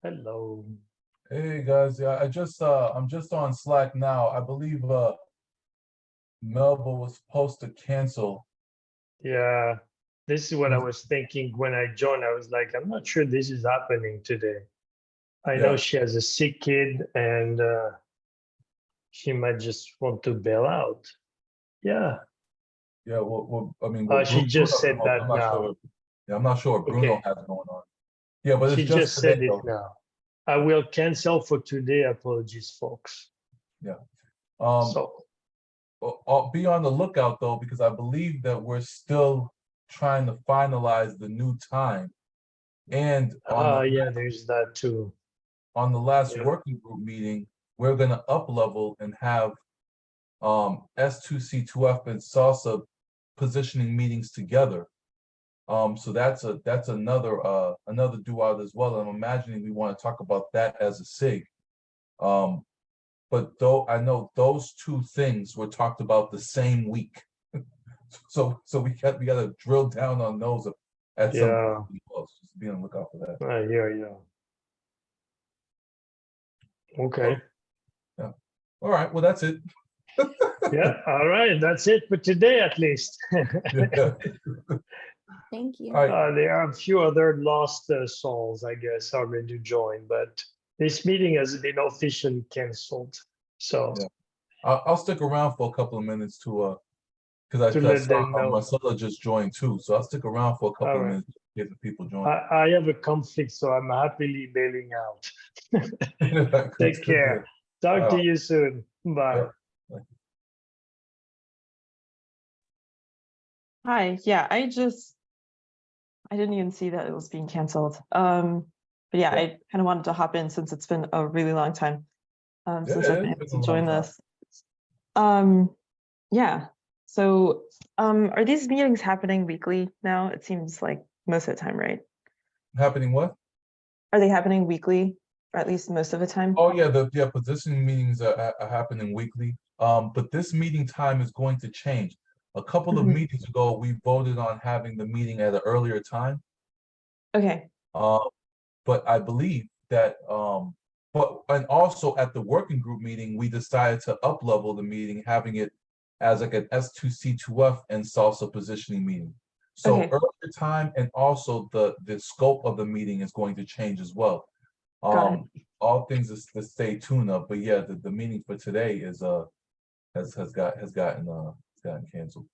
Hello. Hey guys, yeah, I'm just on Slack now. I believe Melba was supposed to cancel. Yeah, this is what I Was was thinking when I joined. I was like, I'm not sure this is happening today. I know Yeah, she has a sick kid and she might just want to bail out. Yeah. yeah. I mean, what She Bruno just at said home, I'm that not sure. now. Yeah, I'm not sure what Bruno Okay. has going on. Yeah, but it's She just just today said it though. now. I will cancel for today. Apologies, folks. Yeah. Um, So, I'll be on the lookout though because I believe that we're still trying to finalize the new time. And yeah, there's that too. on the last Yeah. working group meeting, we're gonna up level and have S2C2F and salsa positioning meetings together. So that's another due out as well. I'm imagining we want to talk about that as a SIG. Um, but though I know those two things were talked about the same week. So we gotta drill down on those at some point. Yeah. Just be on the lookout for that. Yeah. Oh, Okay. yeah. All right, well that's it. Yeah. All right. That's it for today, at least. Yeah. Thank you. All right. There are a few other lost souls, I guess, are going to join, but this meeting has been officially canceled. So Yeah. I'll stick around for a couple of minutes to because to I let saw them know. Marcella just joined too, so I'll stick around for a All couple of right. minutes to get the people join. I have a conflict, so I'm happily bailing out. Take care. Talk to you soon. Bye. Yeah. Hi. Yeah, I didn't even see that it was being canceled. But yeah, Yeah. I kind of wanted to hop in since it's been a really long time since I've been It's able been to a join long time. this. Yeah. So, are these meetings happening weekly now? It seems like most of the time, right? Happening what? Are they happening weekly, or at least most of the time? Oh yeah, the positioning meetings are happening weekly. But this meeting time is going to change. A couple of Mhm. meetings ago, we voted on having the meeting at an earlier time. Okay. But I believe that and also at the working group meeting, we decided to up level the meeting, having it as like an S2C2F and salsa positioning meeting. So Okay. earlier time and also the scope of the meeting is going to change as well. Got it. All things to stay tuned up. But yeah, the meeting for today is has gotten canceled.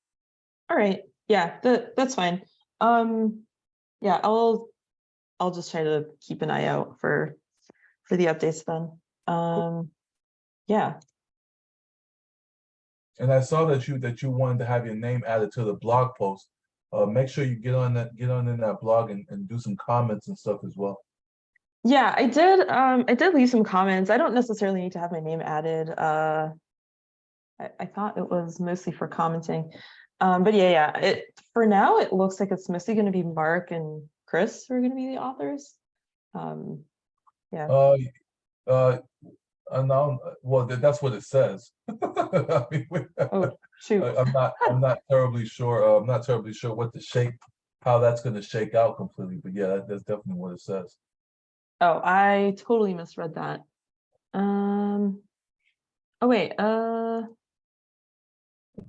All right. Yeah, that's fine. Yeah, I'll just try to keep an eye out for the updates then. Yeah. And I saw that you wanted to have your name added to the blog post. Make sure you get on in that blog and do some comments and stuff as well. Yeah, I did leave some comments. I don't necessarily need to have my name added. I thought it was mostly for commenting. But yeah, it for now it looks like it's mostly going to be Mark and Chris who are going to be the authors. Yeah. Uh, no, well, that's what it says. I mean, Oh, shoot. I'm not terribly sure. I'm not terribly sure how that's going to shake out completely. But yeah, that's definitely what it says. Oh, I totally misread that. Oh wait,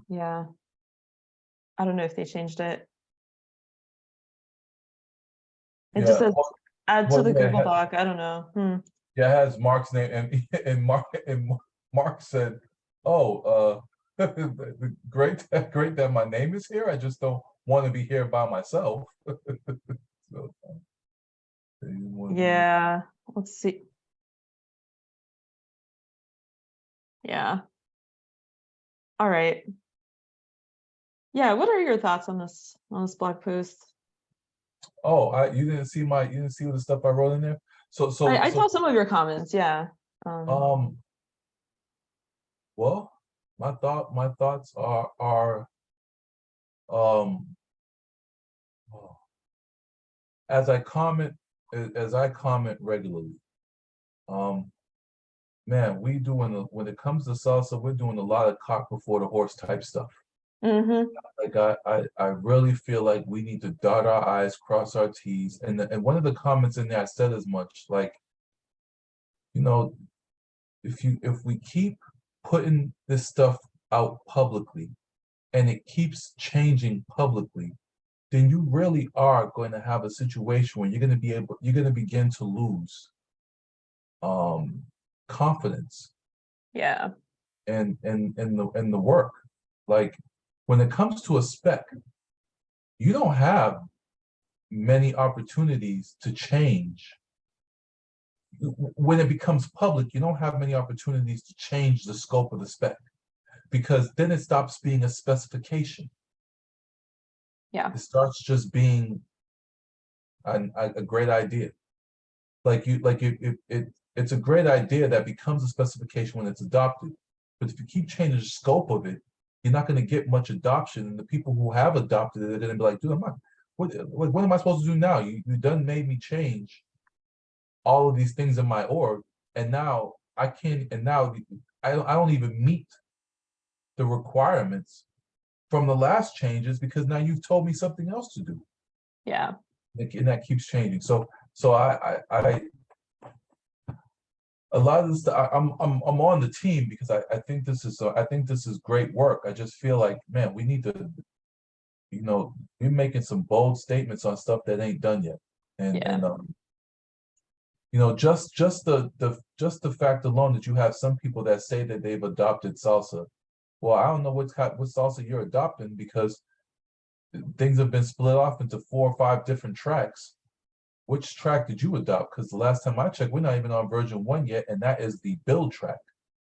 yeah. I don't know if they changed it. It just Yeah, says add to well, the yeah, Google Doc. I don't know. yeah, it has Mark's name and Mark said, "Oh, great, great that my name is here. I just don't want to be here by myself." So, they didn't want to be- Yeah, let's see. Yeah. All right. Yeah, what are your thoughts on this blog post? Oh, you didn't see the stuff I wrote in there. I saw some of your comments, yeah. Um, well, my thoughts are um as I comment regularly. Um, man, when it comes to salsa, we're doing a lot of cart before the horse type stuff. Mm-hmm. Like I really feel like we need to dot our I's, cross our T's. And one of the comments in there I said as much, like you know, if we keep putting this stuff out publicly and it keeps changing publicly, then you really are going to have a situation where you're going to begin to lose confidence Yeah. in the work. Like when it comes to a spec, you don't have many opportunities to change. When it becomes public, you don't have many opportunities to change the scope of the spec, because then it stops being a specification. Yeah. It starts just being a great idea. It's a great idea that becomes a specification when it's adopted. But if you keep changing the scope of it, you're not going to get much adoption. And the people who have adopted it are going to be like, dude, what am I supposed to do now? You done made me change all of these things in my org, and now I can't. And now I don't even meet the requirements from the last changes because now you've told me something else to do. Yeah. And that keeps changing. So I a lot of this, I'm on the team because I think this is great work. I just feel like, man, we need to, we're making some bold statements on stuff that ain't done yet. And just the fact alone that you have some people that say that they've adopted salsa. Well, I don't know what salsa you're adopting, because things have been split off into 4 or 5 different tracks. Which track did you adopt? Because the last time I checked, we're not even on version 1 yet, and that is the build track.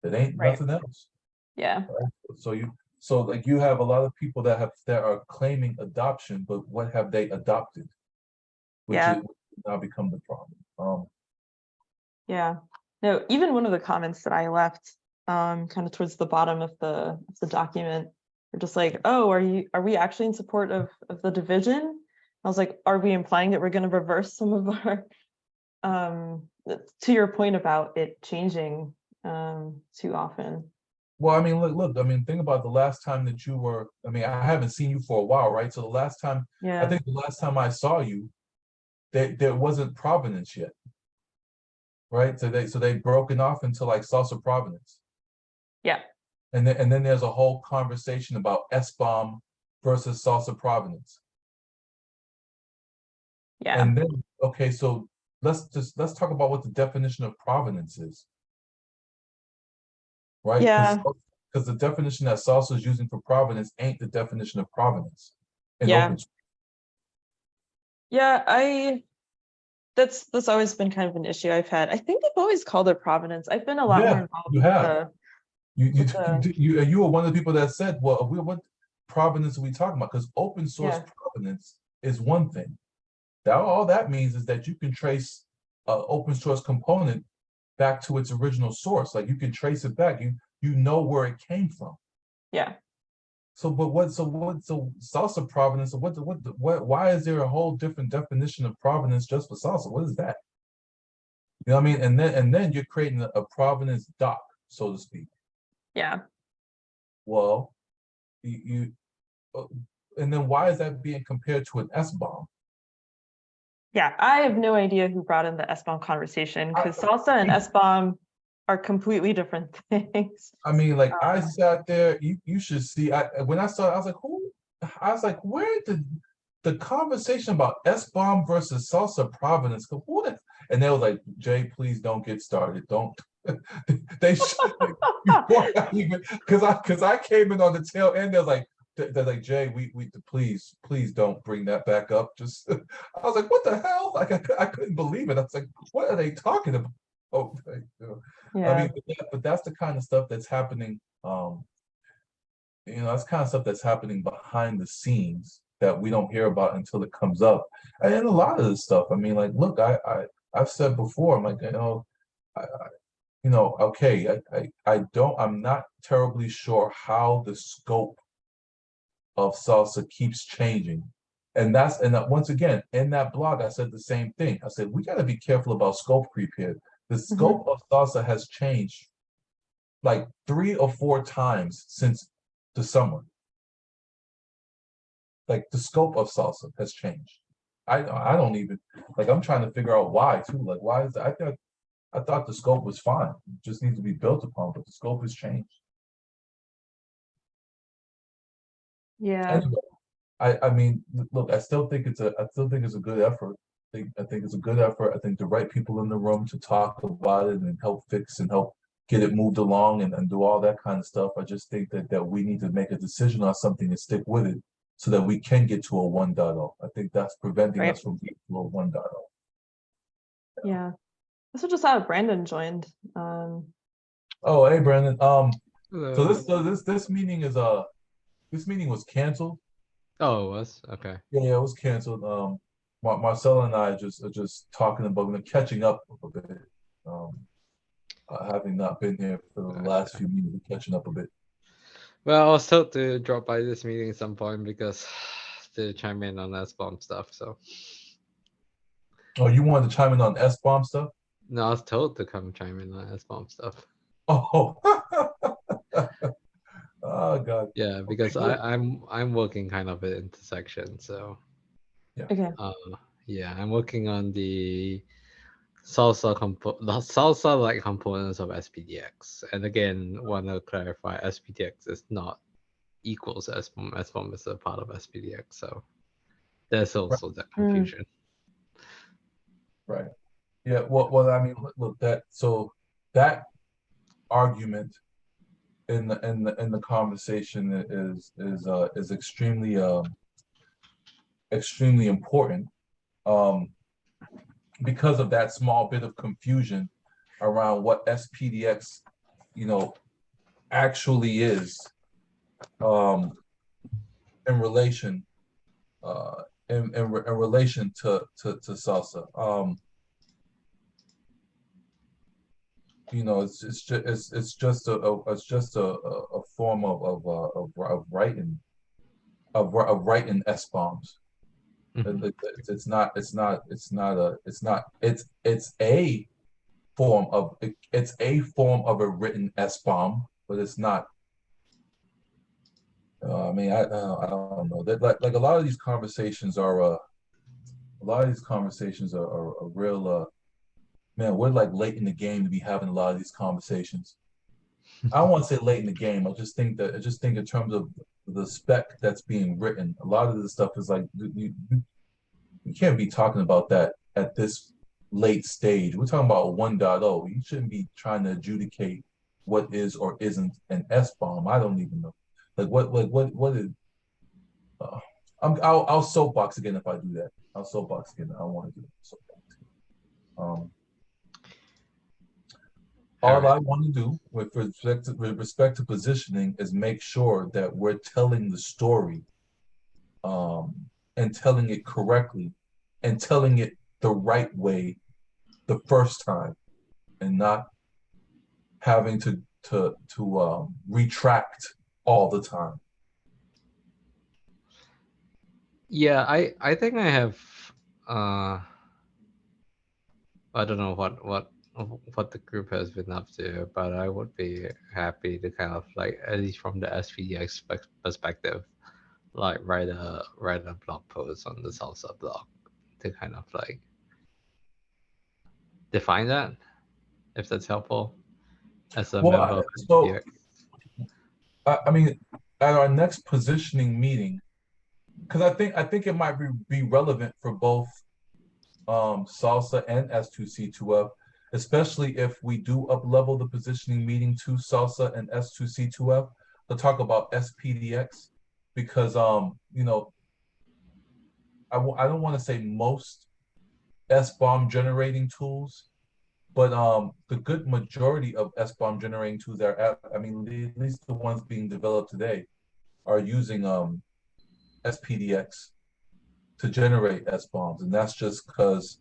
That ain't nothing else. Yeah. Right? So like you have a lot of people that are claiming adoption, but what have they adopted? Which is now become the problem. Yeah. No, even one of the comments that I left kind of towards the bottom of the document, they're just like, oh, are we actually in support of the division? I was like, are we implying that we're going to reverse some of our to your point about it changing too often? Well, I mean, look, I mean, think about the last time that you were, I mean, I haven't seen you for a while, right? So the last time, I think the last time I saw you, there wasn't Provenance yet, right? So they've broken off into like Salsa Provenance. Yeah. And then there's a whole conversation about S-Bomb versus Salsa Provenance. Yeah. And then, okay, so let's talk about what the definition of provenance is. Right? Yeah. Because the definition that salsa is using for provenance ain't the definition of provenance in Yeah. open. Yeah, that's always been kind of an issue I've had. I think they've always called it provenance. I've been a lot more involved you have. with You were one of the people that said, well, what provenance are we talking about? Because open source provenance is one thing. All that means is that you can trace an open source component back to its original source. Like you can trace it back. You know where it came from. Yeah. So salsa provenance? Why is there a whole different definition of provenance just for salsa? What is that? You know what I mean? And then you're creating a provenance doc, so to speak. Yeah. Well, and then why is that being compared to an S-bomb? Yeah, I have no idea who brought in the S-bomb conversation, because salsa and S-bomb are completely different things. I mean, like I sat there, you should see, when I saw it, I was like, where did the conversation about S-bomb versus salsa provenance go? And they were like, Jay, please don't get started. Don't. They should, because I came in on the tail end. They're like, Jay, we please don't bring that back up. Just I was like, what the hell? Like I couldn't believe it. I was like, what are they talking about? Oh, I mean, but that's the kind of stuff that's happening. That's kind of stuff that's happening behind the scenes that we don't hear about until it comes up. And a lot of this stuff, I mean, like, look, I've said before, I'm like, okay, I'm not terribly sure how the scope of salsa keeps changing. And once again, in that blog, I said the same thing. I said, we got to be careful about scope creep here. The scope of salsa has changed like 3 or 4 times since the summer. Like the scope of salsa has changed. I don't even, like, I'm trying to figure out why too. Like, why is that? I thought the scope was fine. It just needs to be built upon, but the scope has changed. Yeah. Anyway, I mean, look, I still think it's a good effort. I think it's a good effort. I think the right people in the room to talk about it and help fix and help get it moved along and do all that kind of stuff. I just think that we need to make a decision on something and stick with it so that we can get to a 1.0. I think that's preventing Right. us from getting to a 1.0. Yeah. I also just saw Brandon joined. Oh, hey, Brandon. Hello. This meeting is this meeting was canceled. Oh, it was? Okay. Yeah, it was canceled. Marcella and I are just talking about catching up a bit. Having not been here for the last few meetings, we're catching up a bit. Well, I was told to drop by this meeting at some point because to chime in on S-bomb stuff. So Oh, you wanted to chime in on S-bomb stuff? no, I was told to come chime in on S-bomb stuff. Oh, oh God. Yeah, because good. I'm working kind of an intersection. So Okay. yeah, I'm working on the salsa like components of SPDX. And again, want to clarify, SPDX is not equals SBOM. SBOM is a part of SPDX. So there's also that confusion. Right. Yeah. Well, I mean, look, that argument in the conversation is extremely important. Because of that small bit of confusion around what SPDX, actually is, in relation, in relation to salsa. It's just a form of writing S-bombs. It's a form of a written S-bomb, but it's not. I mean, I don't know that like a lot of these conversations are real. Man, we're like late in the game to be having a lot of these conversations. I don't want to say late in the game. I just think in terms of the spec that's being written, a lot of this stuff is like you can't be talking about that at this late stage. We're talking about 1.0. You shouldn't be trying to adjudicate what is or isn't an S-bomb. I don't even know. Like what is? I'll soapbox again if I do that. I'll soapbox again. I don't want to do soapbox. All I want to do with respect to positioning is make sure that we're telling the story, and telling it correctly, and telling it the right way the first time, and not having to retract all the time. Yeah, I think I have I don't know what the group has been up to, but I would be happy to kind of like, at least from the SPDX perspective, like write a blog post on the salsa blog to kind of like define that, if that's helpful, as a member of SPDX. I mean, at our next positioning meeting, because I think it might be relevant for both salsa and S2C2F, especially if we do up-level the positioning meeting to salsa and S2C2F to talk about SPDX, because I don't want to say most S-bomb generating tools, but the good majority of S-bomb generating tools at least the ones being developed today are using SPDX to generate S-bombs, and that's just because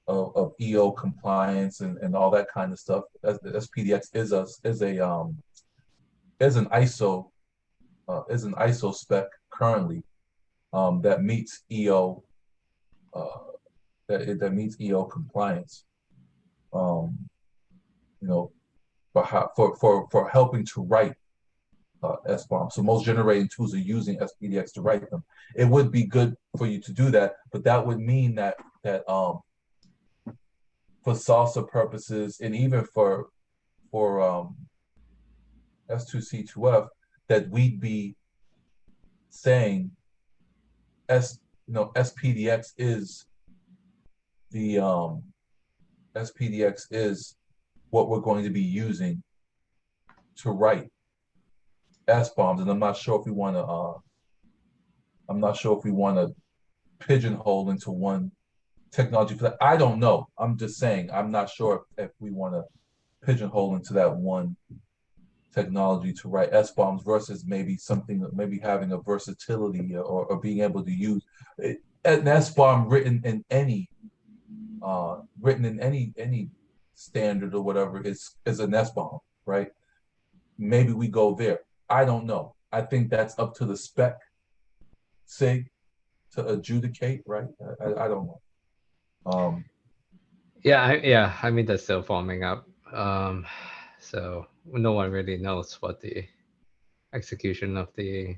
of EO compliance and all that kind of stuff. SPDX is an ISO spec currently, that meets EO that meets EO compliance. For helping to write S-bombs. So most generating tools are using SPDX to write them. It would be good for you to do that, but that would mean that for for salsa purposes, and even for S2C2F, that we'd be saying SPDX is the SPDX is what we're going to be using to write SBOMs, and I'm not sure if we want to pigeonhole into one technology for that. I don't know. I'm just saying I'm not sure if we want to pigeonhole into that one technology to write SBOMs versus maybe having a versatility or being able to use an SBOM written in any standard or whatever is an SBOM, right? Maybe we go there. I don't know. I think that's up to the spec SIG to adjudicate, right? I don't know. Yeah, I mean, that's still forming up. So no one really knows what the execution of the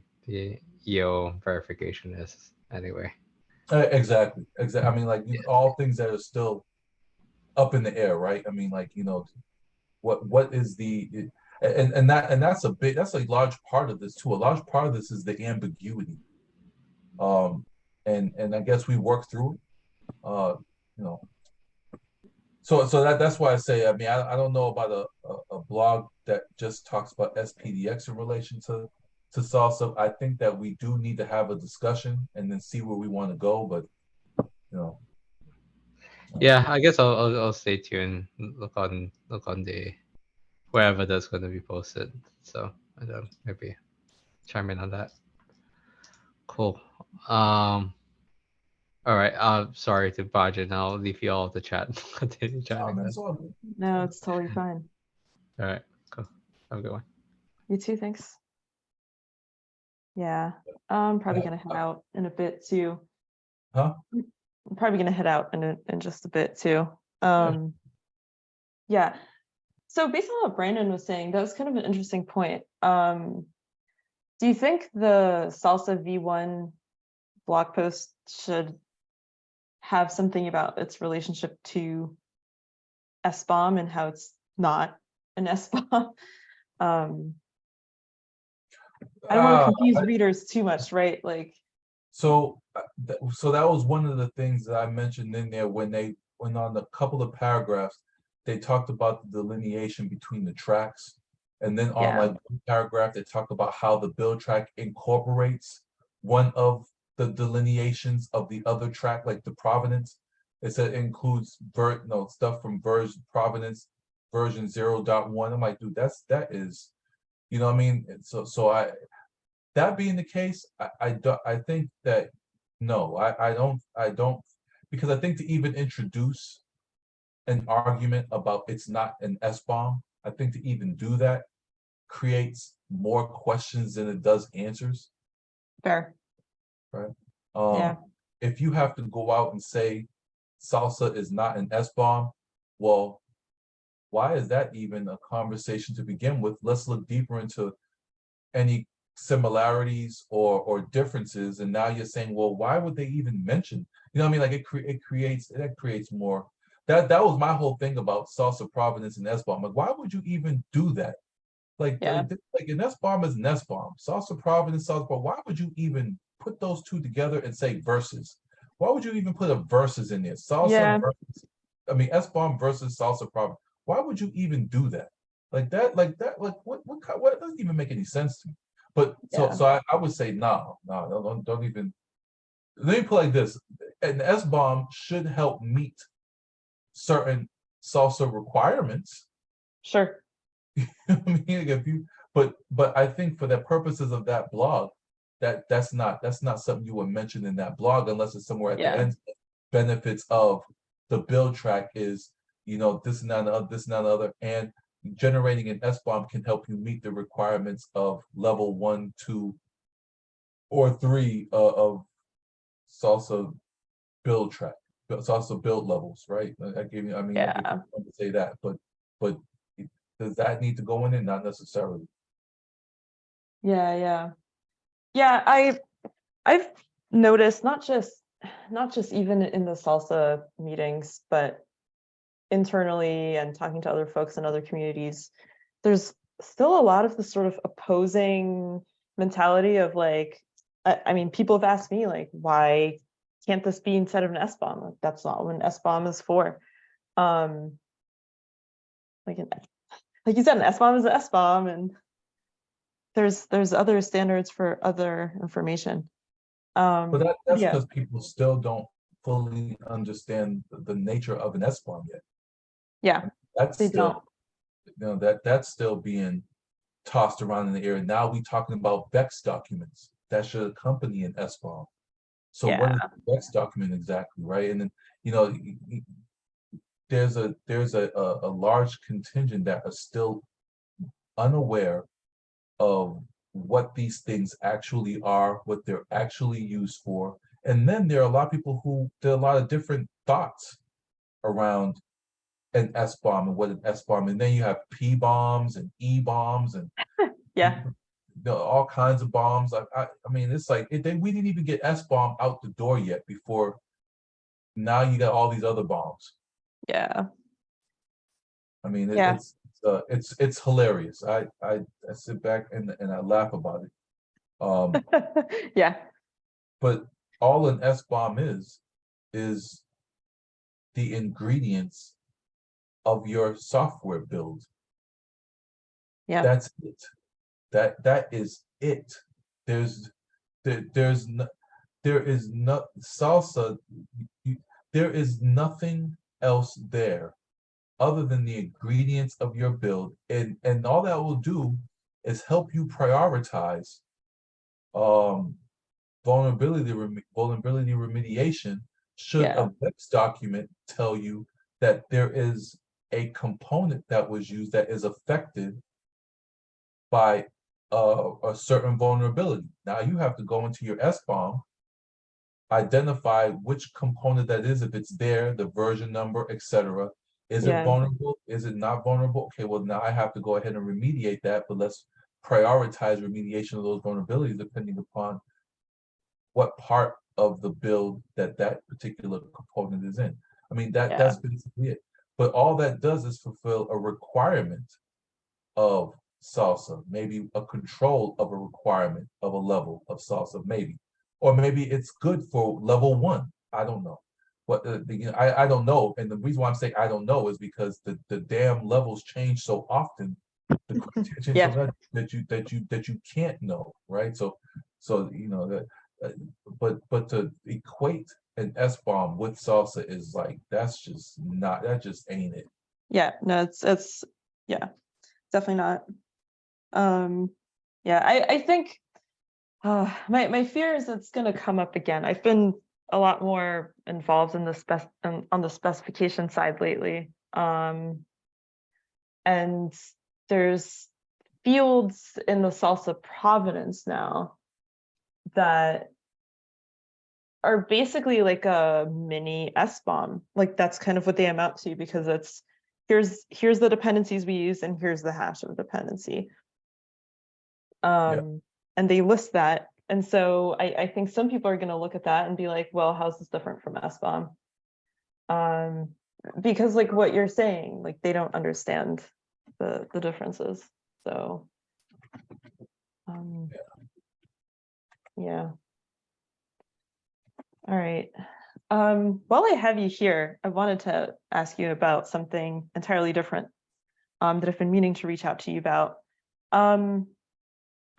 EO verification is anyway. Exactly. I mean, like, all things that are still up in the air, right? I mean, like, what is that's a large part of this too. A large part of this is the ambiguity. And I guess we work through it. So that's why I say, I mean, I don't know about a blog that just talks about SPDX in relation to salsa. I think that we do need to have a discussion and then see where we want to go, but Yeah, I guess I'll stay tuned. Look on the wherever that's going to be posted. So I don't maybe chime in on that. Cool. All right. Sorry to barge in. I'll leave you all the chat. Continue chatting. that's all good. No, it's totally fine. All right. Cool. Have a good one. You too, thanks. Yeah, I'm probably gonna head out in a bit too. Huh? I'm probably gonna head out in just a bit too. Yeah. So based on what Brandon was saying, that was kind of an interesting point. Do you think the Salsa V1 blog post should have something about its relationship to SBOM and how it's not an SBOM? I don't want to confuse readers too much, right? Like, so that was one of the things that I mentioned in there when on a couple of paragraphs, they talked about the delineation between the tracks. And then on like one paragraph, they talk about how the build track incorporates one of the delineations of the other track, like the provenance. It said it includes stuff from provenance version 0.1. I'm like, dude, that is, what I mean? So that being the case, I think that no, I don't, because I think to even introduce an argument about it's not an SBOM, I think to even do that creates more questions than it does answers. fair. Right. Yeah. If you have to go out and say salsa is not an SBOM, well, why is that even a conversation to begin with? Let's look deeper into any similarities or differences. And now you're saying, well, why would they even mention? What I mean? Like it creates more. That was my whole thing about salsa provenance and SBOM. Like, why would you even do that? Like an SBOM is an SBOM. Salsa provenance, salsa, but why would you even put those two together and say versus? Why would you even put a versus in there? Salsa versus, SBOM versus salsa provenance. Why would you even do that? Like what doesn't even make any sense to me. But so I would say no, don't even. Let me put it like this: an SBOM should help meet certain salsa requirements. Sure. I mean, if you, but I think for the purposes of that blog, that's not something you would mention in that blog unless it's somewhere at the end. Benefits of the build track is, this and that and the other, this and that and the other, and generating an SBOM can help you meet the requirements of level 1, 2, or 3 of salsa build track, salsa build levels, right? I gave you to say that, but does that need to go in it? Not necessarily. Yeah. I've noticed not just even in the salsa meetings, but internally and talking to other folks in other communities, there's still a lot of the sort of opposing mentality of like, I mean, people have asked me like, why can't this be instead of an SBOM? Like, that's not what an SBOM is for. Like you said, an SBOM is an SBOM, and there's other standards for other information. But that's yeah, because people still don't fully understand the nature of an SBOM yet. yeah, That's they still, don't. that's still being tossed around in the air. Now we talking about VEX documents that should accompany an SBOM. So what is Yeah. the VEX document exactly, right? And then, you know, there's a large contingent that are still unaware of what these things actually are, what they're actually used for. And then there are a lot of people there are a lot of different thoughts around an SBOM and what an SBOM, and then you have P bombs and E bombs and Yeah. all kinds of bombs. I mean, it's like we didn't even get SBOM out the door yet before now you got all these other bombs. Yeah. I mean, Yeah. it's hilarious. I sit back and I laugh about it. Yeah. But all an SBOM is the ingredients of your software build. Yeah. That's it. That is it. There is no salsa. There is nothing else there other than the ingredients of your build, and all that will do is help you prioritize vulnerability remediation. Should Yeah. a VEX document tell you that there is a component that was used that is affected by a certain vulnerability, now you have to go into your SBOM, identify which component that is, if it's there, the version number, etc. Is it Yeah. vulnerable? Is it not vulnerable? Okay, well, now I have to go ahead and remediate that, but let's prioritize remediation of those vulnerabilities depending upon what part of the build that particular component is in. I mean, that's basically it. But all that does is fulfill a requirement of salsa, maybe a control of a requirement of a level of salsa, maybe. Or maybe it's good for level 1. I don't know. But I don't know. And the reason why I'm saying I don't know is because the damn levels change so often, the criteria Yeah. that you can't know, right? So you know that. But to equate an SBOM with salsa is like that just ain't it. Yeah. No, it's yeah, definitely not. Yeah, I think my fear is it's going to come up again. I've been a lot more involved in the on the specification side lately. And there's fields in the salsa provenance now that are basically like a mini SBOM. Like that's kind of what they amount to, because it's here's the dependencies we use and here's the hash of the dependency. And they list that. And so I think some people are going to look at that and be like, well, how's this different from SBOM? Because like what you're saying, like they don't understand the differences. So yeah. All right. While I have you here, I wanted to ask you about something entirely different that I've been meaning to reach out to you about.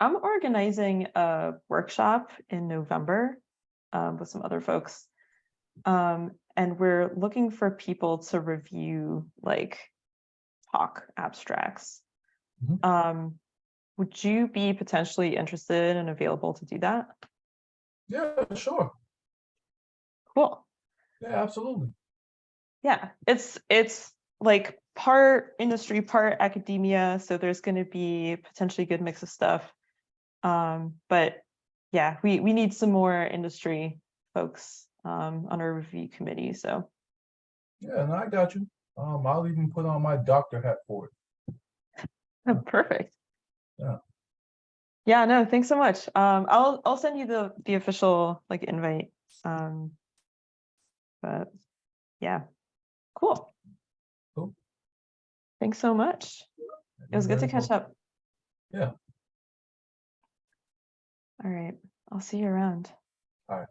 I'm organizing a workshop in November with some other folks. And we're looking for people to review like talk abstracts. Would you be potentially interested and available to do that? Yeah, sure. Cool. Yeah, absolutely. Yeah, it's like part industry, part academia. So there's going to be potentially a good mix of stuff. But yeah, we need some more industry folks on our review committee. So yeah, and I got you. I'll even put on my doctor hat for it. oh, perfect. Yeah. Yeah, no, thanks so much. I'll send you the official like invite. But yeah, cool. Thanks so much. It was good to catch up. Yeah. All right. I'll see you around. All right.